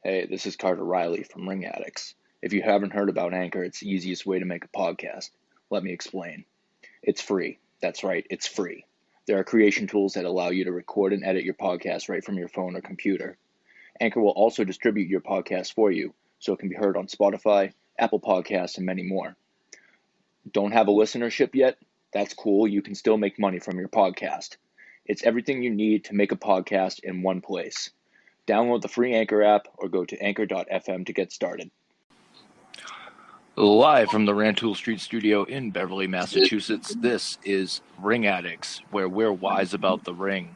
Hey, this is Carter Riley from Ring Addicts. If you haven't heard about Anchor, it's the easiest way to make a podcast. Let me explain. It's free. That's right, it's free. There are creation tools that allow you to record and edit your podcast right from your phone or computer. Anchor will also distribute your podcast for you, so it can be heard on Spotify, Apple Podcasts, and many more. Don't have a listenership yet? That's cool. You can still make money from your podcast. It's everything you need to make a podcast in one place. Download the free Anchor app or go to anchor.fm to get started. Live from the Rantoul Street studio in Beverly, Massachusetts, this is Ring Addicts, where we're wise about the ring.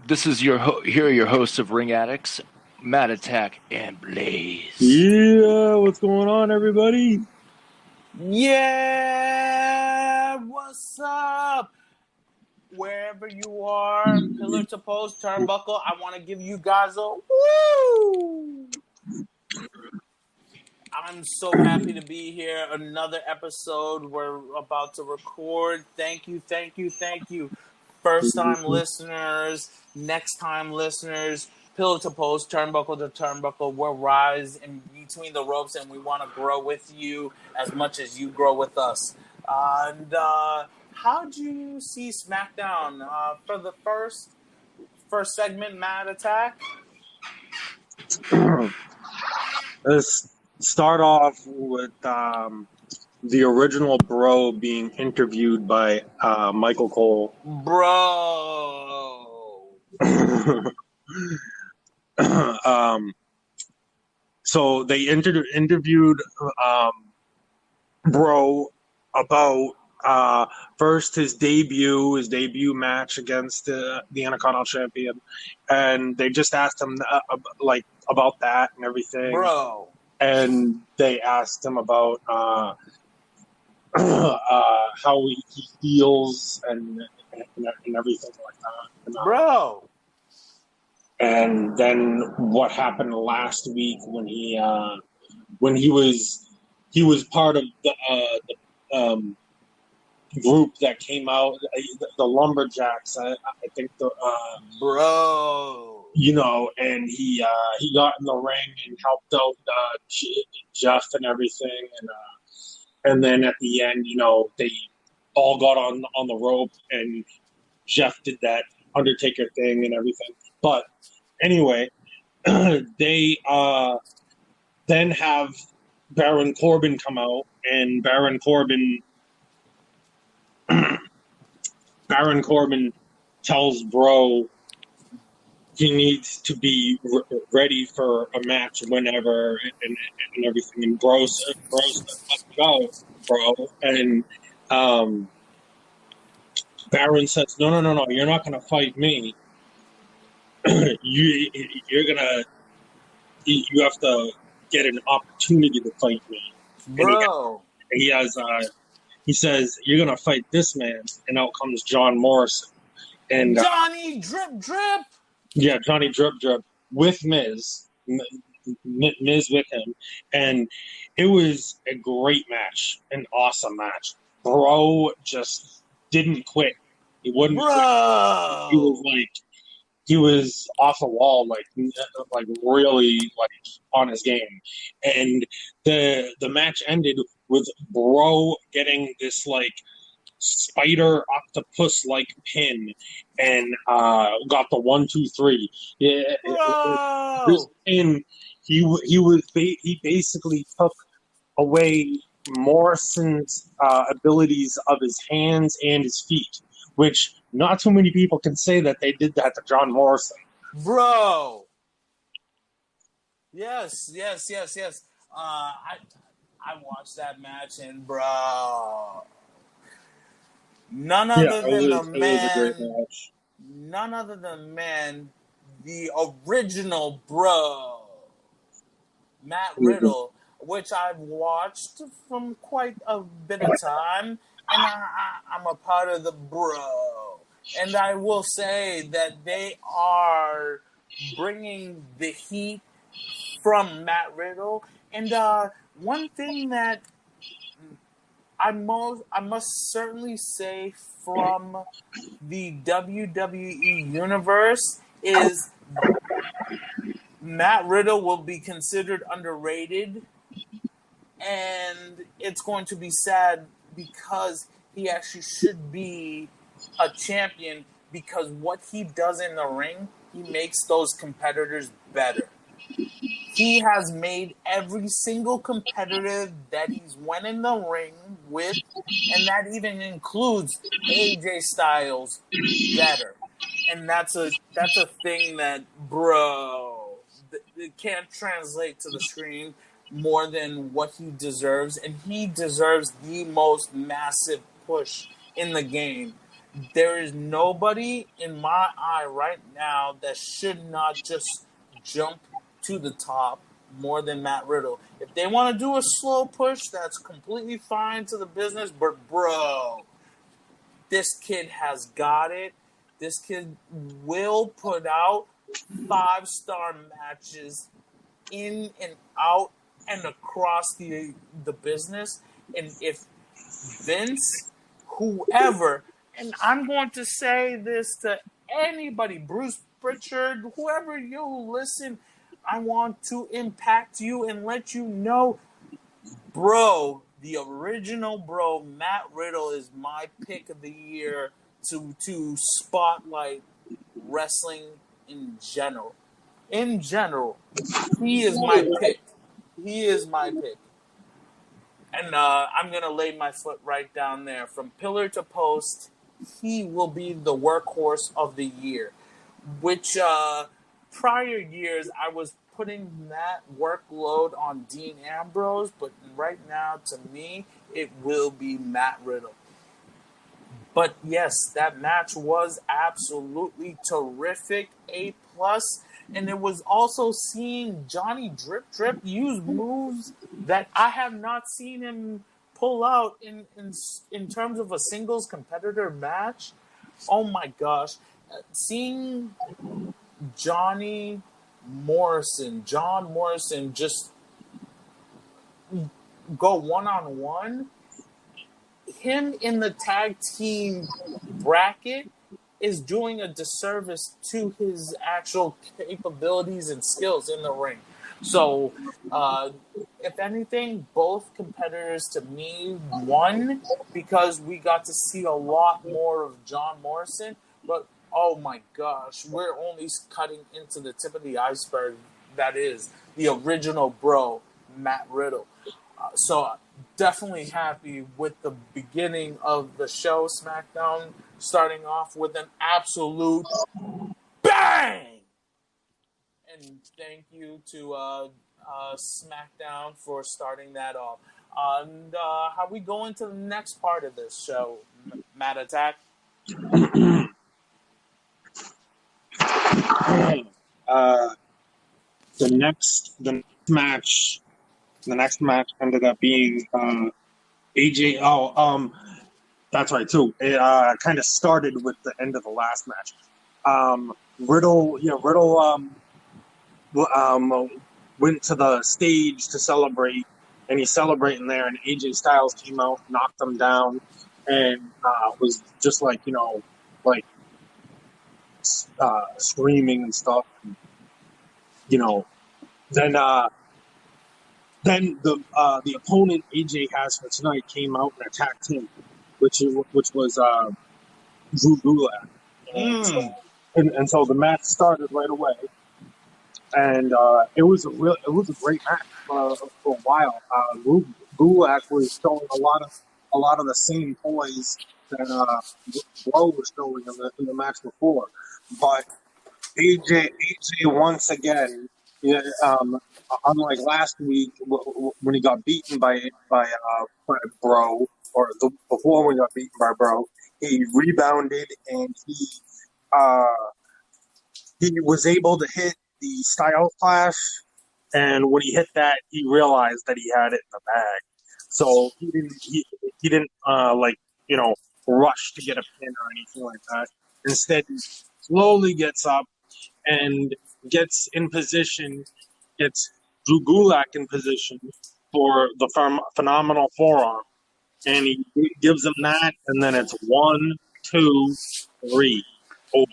This is here are your hosts of Ring Addicts, MattAttack and Blaise. Yeah, what's going on, everybody? Yeah, what's up? Wherever you are, pillar to post, turnbuckle, I want to give you guys a woo! I'm so happy to be here. Another episode we're about to record. Thank you. First-time listeners, next-time listeners, pillar to post, turnbuckle to turnbuckle. We're rise in between the ropes, and we want to grow with you as much as you grow with us. How'd you see SmackDown for the first segment, MattAttack? Let's start off with the original Bro being interviewed by Michael Cole. Bro! So they interviewed Bro about first his debut match against the Intercontinental Champion, and they just asked him about that and everything. Bro. And they asked him about how he feels and everything like that. Bro. And then what happened last week when he was part of the group that came out, the Lumberjacks. I think Bro. And he got in the ring and helped out Jeff and everything, and then at the end, they all got on the rope, and Jeff did that Undertaker thing and everything. But anyway, they then have Baron Corbin come out, and Baron Corbin tells Bro he needs to be ready for a match whenever and everything. And Bro said, let's go, bro. And Baron says, no, you're not going to fight me. You have to get an opportunity to fight me. Bro. And he says, you're going to fight this man. And out comes John Morrison. And Johnny Drip. Yeah, Johnny Drip with Miz with him, and it was a great match, an awesome match. Bro just didn't quit. He wouldn't Bro. quit. He was off the wall, really on his game, and the match ended with Bro getting this spider octopus pin and got the 1, 2, 3. Yeah, this pin. He basically took away Morrison's abilities of his hands and his feet, which not too many people can say that they did that to John Morrison. Bro. Yes. I watched that match, and bro. None other than the original Bro, Matt Riddle, which I've watched from quite a bit of time, and I'm a part of the Bro. And I will say that they are bringing the heat from Matt Riddle. And one thing that I must certainly say from the WWE universe is Matt Riddle will be considered underrated, and it's going to be sad because he actually should be a champion, because what he does in the ring, he makes those competitors better. He has made every single competitor that he's went in the ring with, and that even includes AJ Styles, better. And that's a thing that, bro, it can't translate to the screen more than what he deserves, and he deserves the most massive push in the game. There is nobody in my eye right now that should not just jump to the top more than Matt Riddle. If they want to do a slow push, that's completely fine to the business, but bro, this kid has got it. This kid will put out 5-star matches in and out and across the business. And if Vince, whoever, and I'm going to say this to anybody, Bruce Pritchard, whoever you listen, I want to impact you and let you know, bro, the original bro, Matt Riddle, is my pick of the year to spotlight wrestling in general. In general, he is my pick. He is my pick. And I'm going to lay my foot right down there. From pillar to post, he will be the workhorse of the year. Which prior years, I was putting that workload on Dean Ambrose. But right now, to me, it will be Matt Riddle. But yes, that match was absolutely terrific. A+. And it was also seeing Johnny Drip Drip use moves that I have not seen him pull out in terms of a singles competitor match. Oh my gosh. Seeing John Morrison just go one-on-one, him in the tag team bracket is doing a disservice to his actual capabilities and skills in the ring. So, if anything, both competitors to me won because we got to see a lot more of John Morrison. But, oh my gosh, we're only cutting into the tip of the iceberg. That is the original bro, Matt Riddle. So, definitely happy with the beginning of the show, SmackDown, starting off with an absolute bang! And thank you to SmackDown for starting that off. And how we go into the next part of this show, MattAttack? The next match ended up being AJ. That's right too. It kind of started with the end of the last match. Riddle went to the stage to celebrate, and he's celebrating there, and AJ Styles came out, knocked him down, and was just screaming and stuff. And, then the opponent AJ has for tonight came out and attacked him, which was Drew Gulak. And so the match started right away, and it was a great match for a while. Gulak was showing a lot of the same poise that Bro was showing in the match before, but AJ once again, unlike last week when he got beaten by Bro, or before when he got beaten by Bro, he rebounded and he was able to hit the Style Clash, and when he hit that, he realized that he had it in the bag. So he didn't rush to get a pin or anything like that. Instead, he slowly gets up and gets in position, gets Drew Gulak in position for the phenomenal forearm. And he gives him that, and then it's 1, 2, 3, over.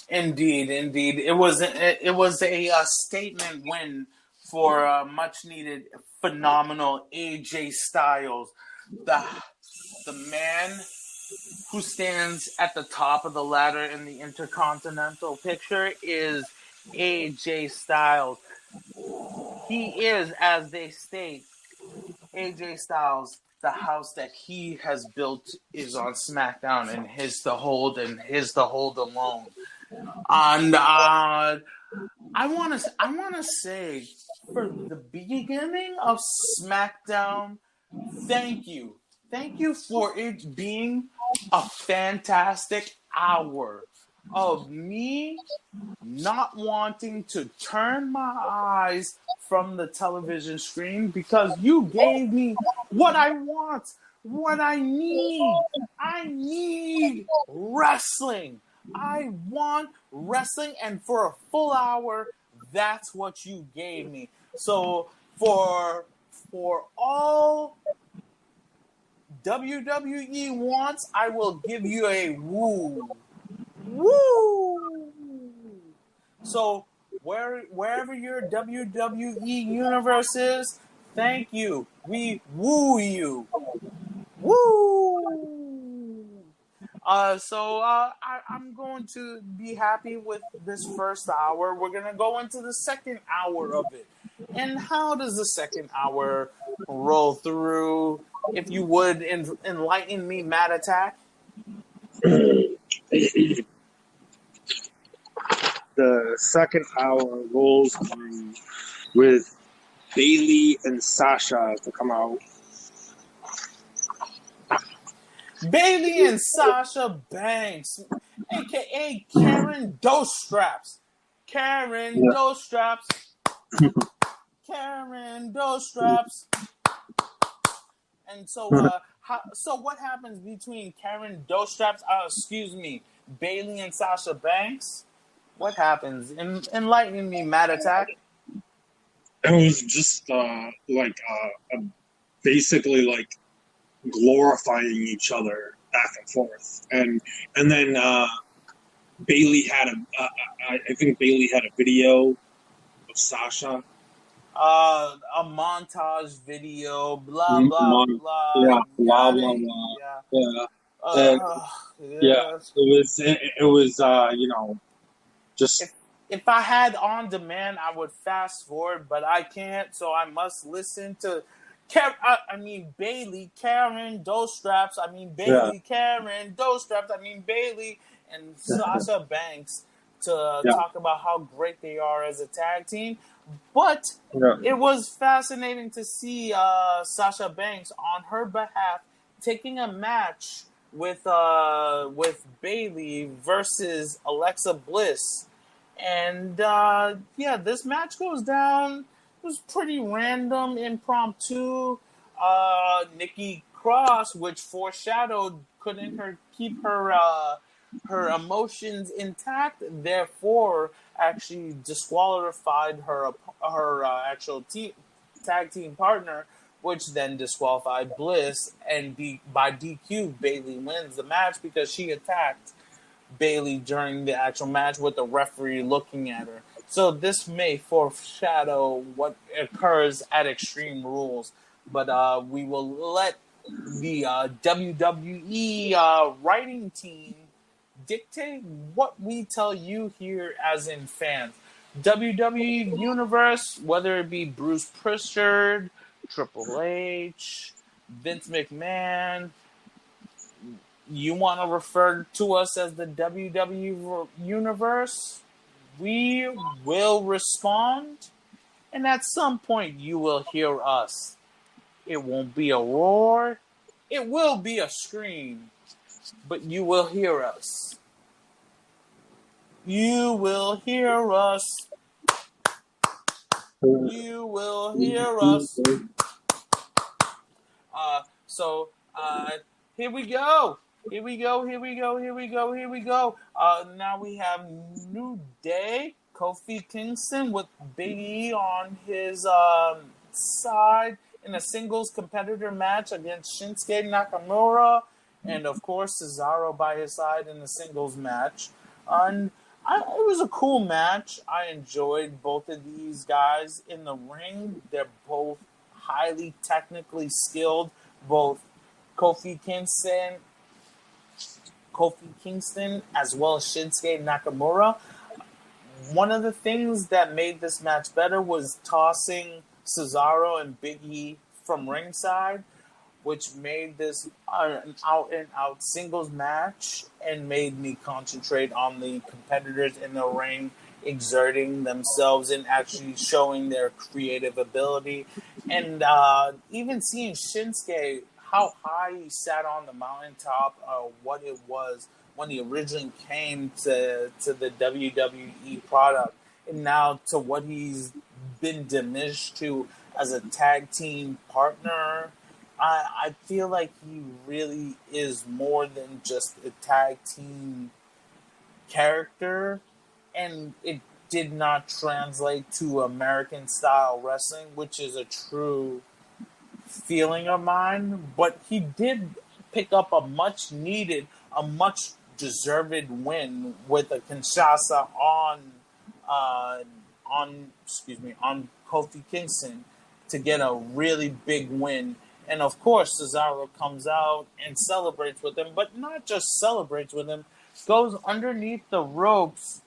Indeed, indeed. It was a statement win for much needed, phenomenal AJ Styles, the the man who stands at the top of the ladder in the Intercontinental picture is AJ Styles. He is, as they state, AJ Styles. The house that he has built is on SmackDown, and his to hold alone. And I want to say, for the beginning of SmackDown, thank you. Thank you for it being a fantastic hour of me not wanting to turn my eyes from the television screen because you gave me what I want, what I need. I need wrestling. I want wrestling, and for a full hour, that's what you gave me. So for all WWE wants, I will give you a woo. Woo! So wherever your WWE universe is, thank you. We woo you. Woo! I'm going to be happy with this first hour. We're gonna go into the second hour of it. And how does the second hour roll through? If you would enlighten me, MattAttack. The second hour rolls through with Bailey and Sasha to come out. Bailey and Sasha Banks, aka Karen Dostraps. Karen Yeah. Dostraps. Karen Dostraps. And so, so what happens between Karen Dostraps? Bailey and Sasha Banks. What happens? Enlighten me, MattAttack. It was just basically like glorifying each other back and forth, and then Bailey had I think Bailey had a video of Sasha. A montage video, blah blah blah. Yeah, blah Yada, blah blah. yeah. Yeah. It was just. If I had on demand, I would fast forward, but I can't, so I must listen to Bailey, Karen, Dostraps, Bailey, Karen, Dostraps, Bailey, and Sasha Banks to talk about how great they are as a tag team. But it was fascinating to see Sasha Banks on her behalf taking a match with Bailey versus Alexa Bliss. And this match goes down. It was pretty random, impromptu. Nikki Cross, which foreshadowed, couldn't keep her emotions intact. Therefore, actually disqualified her actual tag team partner, which then disqualified Bliss. And by DQ, Bailey wins the match because she attacked Bailey during the actual match with the referee looking at her. So this may foreshadow what occurs at Extreme Rules, but we will let the WWE writing team dictate what we tell you here as in fans. WWE Universe, whether it be Bruce Prichard, Triple H, Vince McMahon, you want to refer to us as the WWE Universe, we will respond, and at some point you will hear us. It won't be a roar, it will be a scream, but you will hear us. You will hear us. You will hear us. Here we go. Here we go. Now we have New Day, Kofi Kingston with Big E on his side in a singles competitor match against Shinsuke Nakamura, and of course Cesaro by his side in the singles match. And It was a cool match. I enjoyed both of these guys in the ring. They're both highly technically skilled. Both Kofi Kingston, as well as Shinsuke Nakamura. One of the things that made this match better was tossing Cesaro and Big E from ringside, which made this an out and out singles match and made me concentrate on the competitors in the ring exerting themselves and actually showing their creative ability. And even seeing Shinsuke, how high he sat on the mountaintop, what it was when he originally came to the WWE product, and now to what he's been diminished to as a tag team partner. I feel like he really is more than just a tag team character, and it did not translate to American style wrestling, which is a true feeling of mine. But he did pick up a much needed, a much deserved win with a Kinshasa on Kofi Kingston to get a really big win. And of course, Cesaro comes out and celebrates with him, but not just celebrates with him, goes underneath the ropes,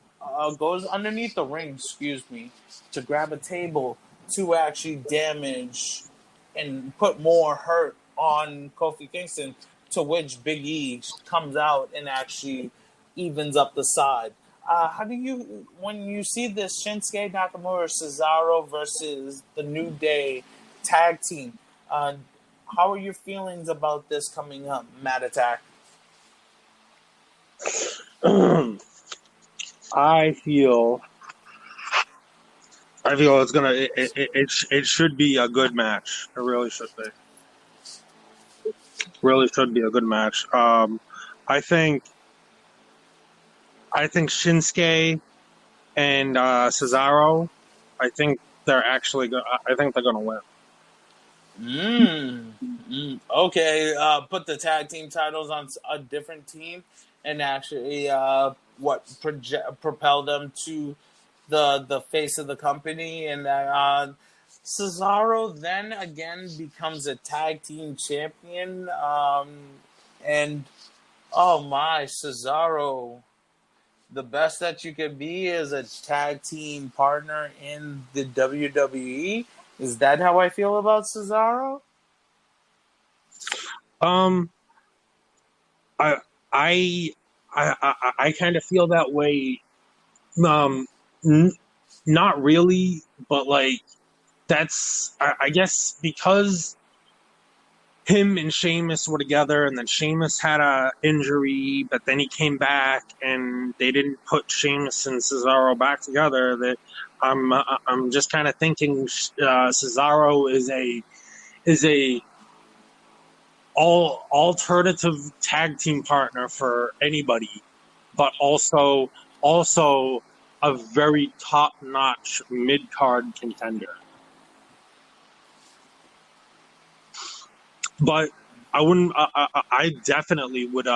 goes underneath the ring, to grab a table to actually damage and put more hurt on Kofi Kingston, to which Big E comes out and actually evens up the side. How do you, when you see this Shinsuke Nakamura Cesaro versus the New Day tag team, how are your feelings about this coming up, MattAttack? I feel it's gonna. It should be a good match. It really should be. Really should be a good match. I think Shinsuke and Cesaro. I think they're actually. I think they're gonna win. Okay, put the tag team titles on a different team and actually propel them to the face of the company, and Cesaro then again becomes a tag team champion, and oh my, Cesaro, the best that you could be is a tag team partner in the WWE. Is that how I feel about Cesaro? I kind of feel that way. Not really, but like that's I guess because him and Sheamus were together, and then Sheamus had a injury, but then he came back, and they didn't put Sheamus and Cesaro back together. That I'm just kind of thinking Cesaro is a all alternative tag team partner for anybody, but also a very top notch mid card contender. But I wouldn't. I definitely would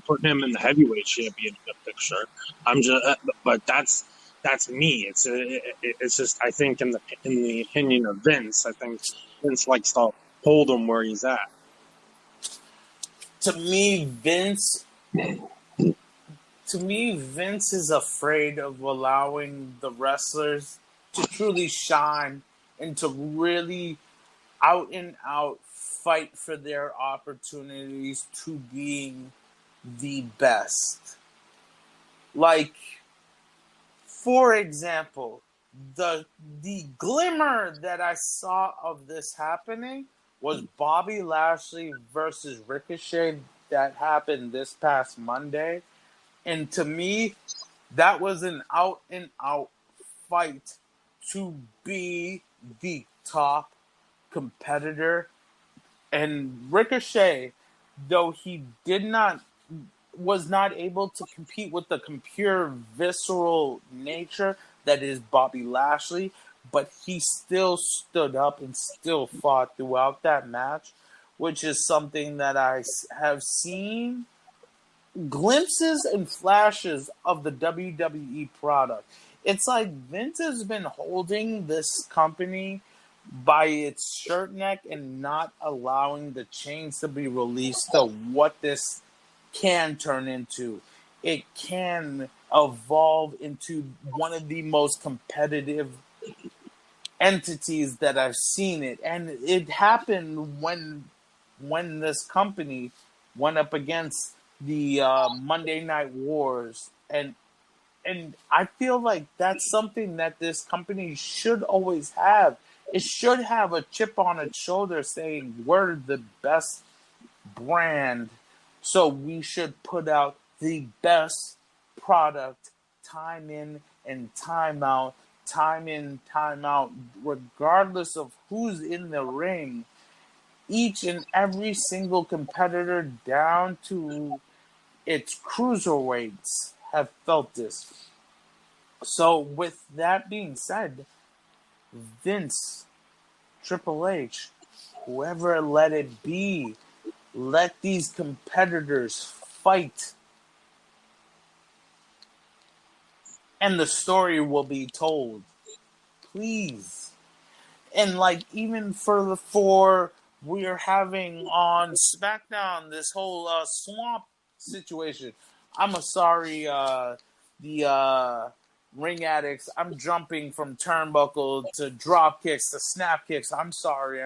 put him in the heavyweight championship picture. But that's me. It's just I think in the opinion of Vince, I think Vince likes to hold him where he's at. To me, Vince is afraid of allowing the wrestlers to truly shine and to really out and out fight for their opportunities to being the best. Like, for example, the glimmer that I saw of this happening was Bobby Lashley versus Ricochet that happened this past Monday. And to me, that was an out and out fight to be the top competitor. And Ricochet, though he was not able to compete with the pure visceral nature that is Bobby Lashley, but he still stood up and still fought throughout that match, which is something that I have seen glimpses and flashes of the WWE product. It's like Vince has been holding this company by its shirt neck and not allowing the chains to be released to what this can turn into. It can evolve into one of the most competitive entities that I've seen it. And it happened when this company went up against the Monday Night Wars, and I feel like that's something that this company should always have. It should have a chip on its shoulder saying we're the best brand, so we should put out the best product time in and time in, time out, regardless of who's in the ring. Each and every single competitor down to its cruiserweights have felt this. So, with that being said, Vince, Triple H, whoever let it be, let these competitors fight. And the story will be told. Please. And like even for we're having on SmackDown this whole swamp situation. I'm sorry, the ring addicts. I'm jumping from turnbuckle to drop kicks to snap kicks. I'm sorry,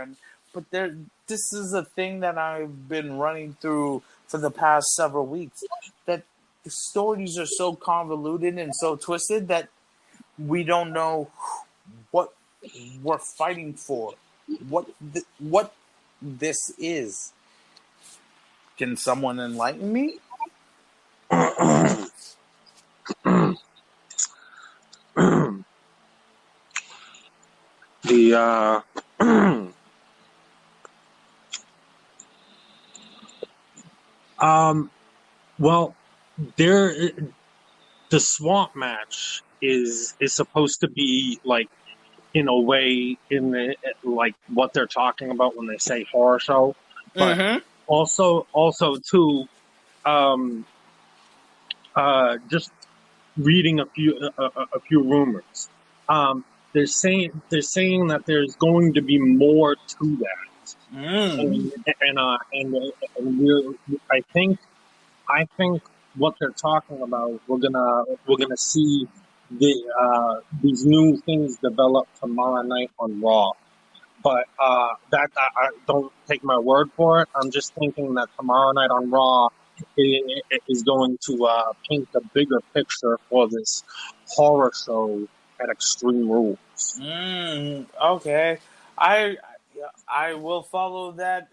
but there. This is a thing that I've been running through for the past several weeks. That the stories are so convoluted and so twisted that we don't know what we're fighting for, what this is. Can someone enlighten me? Well, there, the swamp match is supposed to be like, in a way, in the like what they're talking about when they say horror show, but also too, just reading a few rumors. They're saying that there's going to be more to that, and I think what they're talking about, we're gonna see these new things develop tomorrow night on Raw. But that I don't take my word for it. I'm just thinking that tomorrow night on Raw is going to paint a bigger picture for this horror show at Extreme Rules. Okay, I will follow that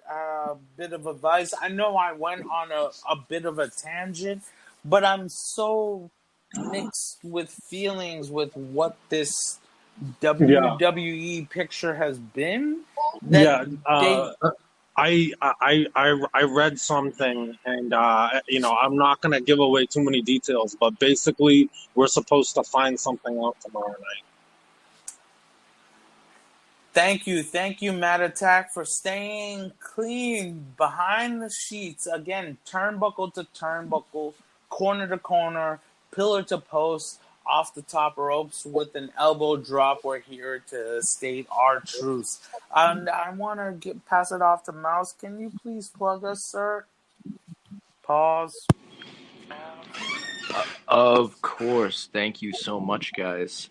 bit of advice. I know I went on a bit of a tangent, but I'm so mixed with feelings with what this WWE picture has been. That I read something, and I'm not gonna give away too many details, but basically we're supposed to find something out tomorrow night. Thank you, MattAttack, for staying clean behind the sheets. Again, turnbuckle to turnbuckle, corner to corner, pillar to post, off the top ropes with an elbow drop. We're here to state our truths. And I want to pass it off to Mouse. Can you please plug us, sir? Pause. Of course. Thank you so much, guys.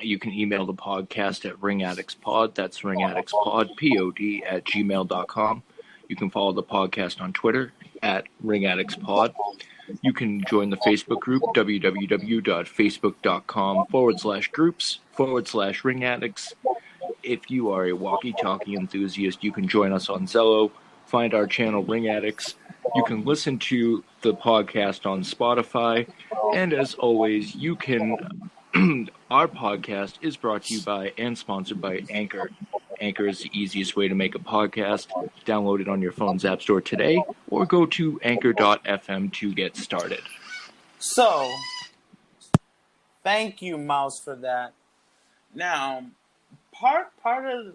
You can email the podcast at ringaddictspod. That's ringaddictspod, P-O-D, at gmail.com. You can follow the podcast on Twitter at ringaddictspod. You can join the Facebook group, www.facebook.com/groups/ringaddicts. If you are a walkie-talkie enthusiast, you can join us on Zello. Find our channel, Ring Addicts. You can listen to the podcast on Spotify. And as always, you can... Our podcast is brought to you by and sponsored by Anchor. Anchor is the easiest way to make a podcast. Download it on your phone's app store today, or go to anchor.fm to get started. So, thank you, Mouse, for that. Now, part of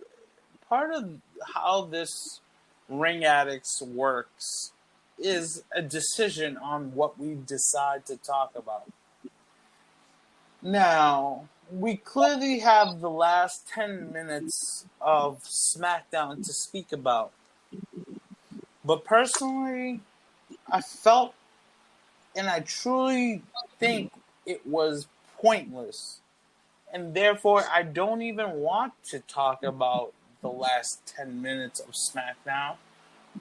how this Ring Addicts works is a decision on what we decide to talk about. Now, we clearly have the last 10 minutes of SmackDown to speak about. But personally, I felt and I truly think it was pointless. And therefore, I don't even want to talk about the last 10 minutes of SmackDown.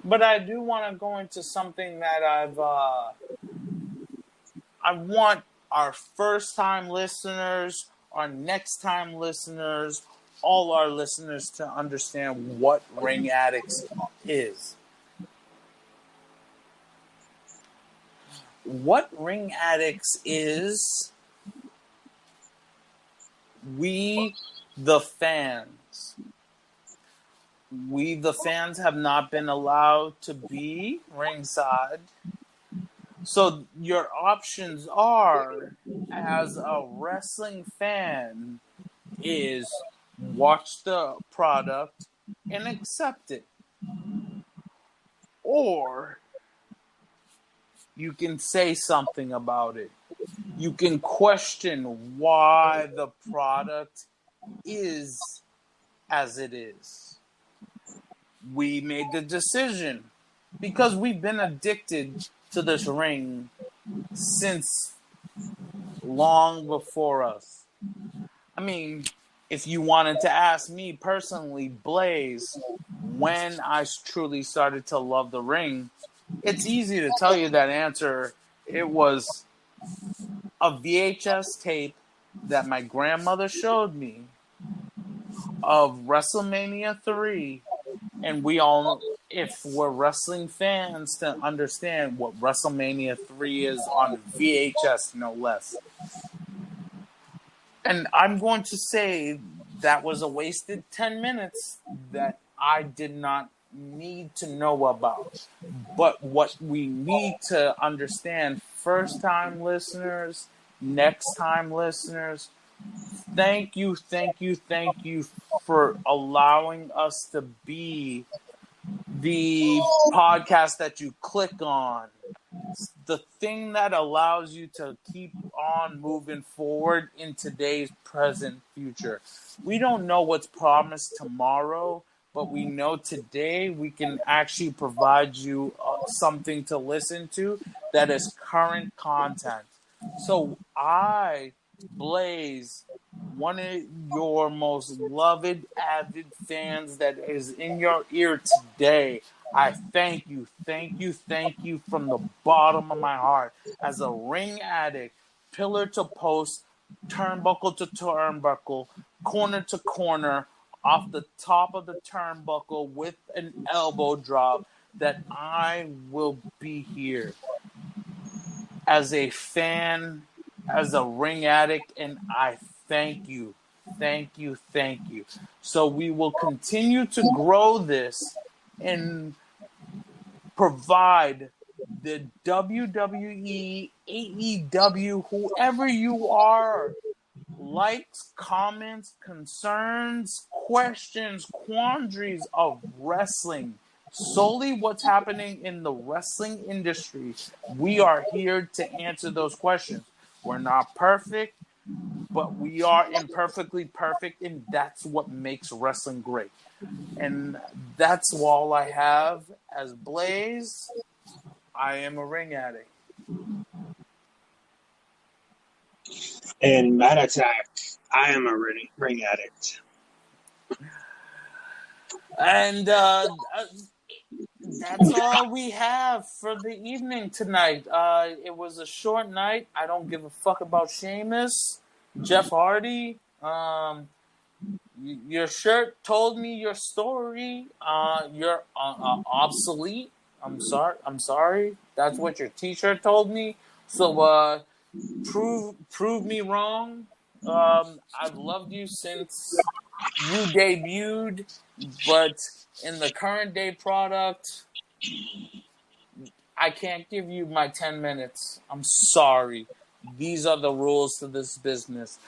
But I do want to go into something that I want our first-time listeners, our next-time listeners, all our listeners to understand what Ring Addicts is. What Ring Addicts is, we the fans. We the fans have not been allowed to be ringside. So your options are, as a wrestling fan, is watch the product and accept it. Or you can say something about it. You can question why the product is as it is. We made the decision because we've been addicted to this ring since long before us. I mean, if you wanted to ask me personally, Blaise, when I truly started to love the ring, it's easy to tell you that answer. It was a VHS tape that my grandmother showed me of WrestleMania 3. And we all, if we're wrestling fans, to understand what WrestleMania 3 is on VHS, no less. And I'm going to say that was a wasted 10 minutes that I did not need to know about. But what we need to understand, first-time listeners, next-time listeners, thank you for allowing us to be the podcast that you click on. The thing that allows you to keep on moving forward in today's present future. We don't know what's promised tomorrow, but we know today we can actually provide you something to listen to that is current content. So I, Blaise, one of your most loved, avid fans that is in your ear today, I thank you from the bottom of my heart. As a ring addict, pillar to post, turnbuckle to turnbuckle, corner to corner, off the top of the turnbuckle with an elbow drop, that I will be here as a fan, as a ring addict, and I thank you. So we will continue to grow this and provide the WWE, AEW, whoever you are, likes, comments, concerns, questions, quandaries of wrestling. Solely what's happening in the wrestling industry. We are here to answer those questions. We're not perfect, but we are imperfectly perfect, and that's what makes wrestling great. And that's all I have as Blaise. I am a ring addict. And MattAttack, I am a ring addict. And that's all we have for the evening tonight. It was a short night. I don't give a fuck about Sheamus, Jeff Hardy. Your shirt told me your story. You're obsolete. I'm sorry. That's what your T-shirt told me. So prove me wrong. I've loved you since you debuted, but in the current day product, I can't give you my 10 minutes. I'm sorry. These are the rules to this business.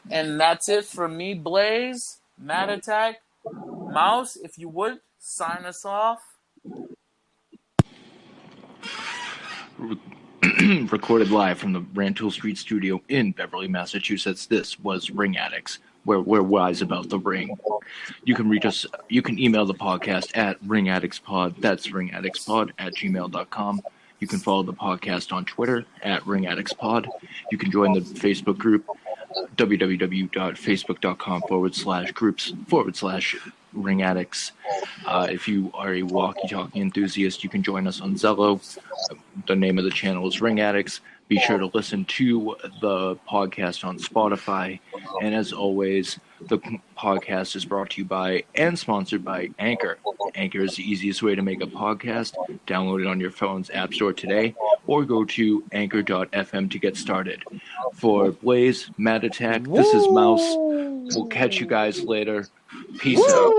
And that's it for me, Blaise, MattAttack. Mouse, if you would, sign us off. Recorded live from the Rantoul Street studio in Beverly, Massachusetts. This was Ring Addicts, where we're wise about the ring. You can reach us. You can email the podcast at ringaddictspod. That's ringaddictspod@gmail.com. You can follow the podcast on Twitter at ringaddictspod. You can join the Facebook group www.facebook.com/groups/ringaddicts. If you are a walkie-talkie enthusiast, you can join us on Zello. The name of the channel is Ring Addicts. Be sure to listen to the podcast on Spotify. And as always, the podcast is brought to you by and sponsored by Anchor. Anchor is the easiest way to make a podcast. Download it on your phone's app store today or go to anchor.fm to get started. For Blaise, MattAttack, this is Mouse. We'll catch you guys later. Peace out.